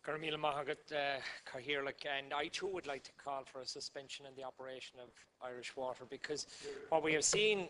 Garmil Mahagat Kahirlik, and I too would like to call for a suspension in the operation of Irish Water, because what we have seen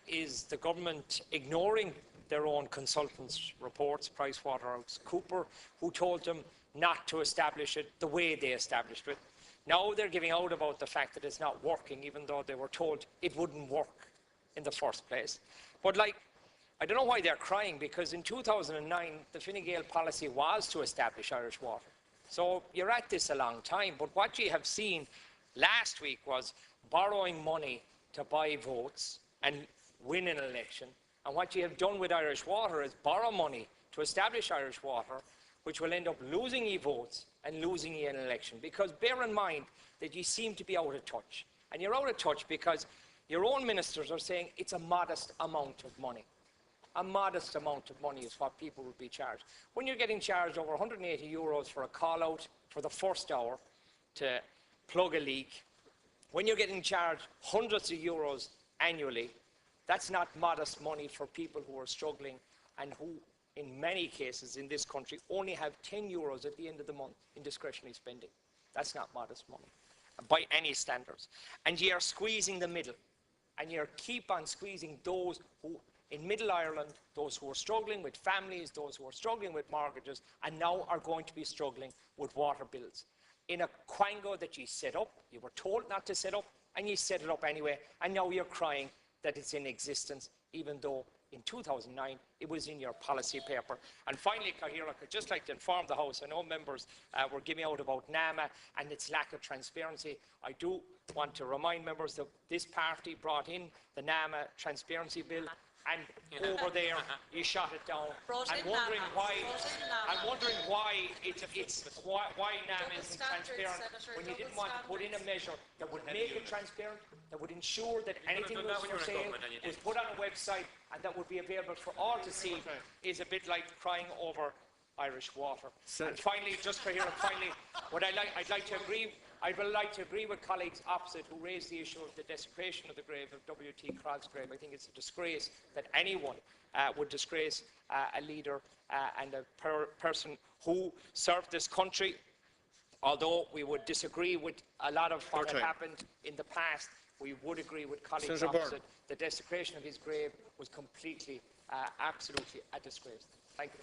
is the government ignoring their own consultants' reports, PricewaterhouseCoopers, who told them not to establish it the way they established it. Now they're giving out about the fact that it's not working, even though they were told it wouldn't work in the first place. But I don't know why they're crying, because in 2009, the Fine Gael policy was to establish Irish Water. So you're at this a long time, but what you have seen last week was borrowing money to buy votes and win an election. And what you have done with Irish Water is borrow money to establish Irish Water, which will end up losing you votes and losing you an election. Because bear in mind that you seem to be out of touch. And you're out of touch because your own ministers are saying it's a modest amount of money. A modest amount of money is what people will be charged. When you're getting charged over 180 euros for a call out for the first hour to plug a leak, when you're getting charged hundreds of euros annually, that's not modest money for people who are struggling and who, in many cases in this country, only have 10 euros at the end of the month in discretionary spending. That's not modest money by any standards. And you are squeezing the middle, and you keep on squeezing those who, in Middle Ireland, those who are struggling with families, those who are struggling with mortgages, and now are going to be struggling with water bills. In a quango that you set up, you were told not to set up, and you set it up anyway, and now you're crying that it's in existence, even though in 2009 it was in your policy paper. And finally, Cathaoirleach, I'd just like to inform the House, I know members were giving out about NAMA and its lack of transparency. I do want to remind members that this party brought in the NAMA transparency bill, and over there you shot it down. I'm wondering why why NAM isn't transparent when you didn't want to put in a measure that would make it transparent, that would ensure that anything was for sale was put on a website and that would be available for all to see. Is a bit like crying over Irish Water. And finally, just for here, I'd like to agree with colleagues opposite who raised the issue of the desecration of the grave of W.T. Crog's grave. I think it's a disgrace that anyone would disgrace a leader and a person who served this country. Although we would disagree with a lot of what had happened in the past, we would agree with colleagues opposite. The desecration of his grave was completely, absolutely a disgrace. Thank you.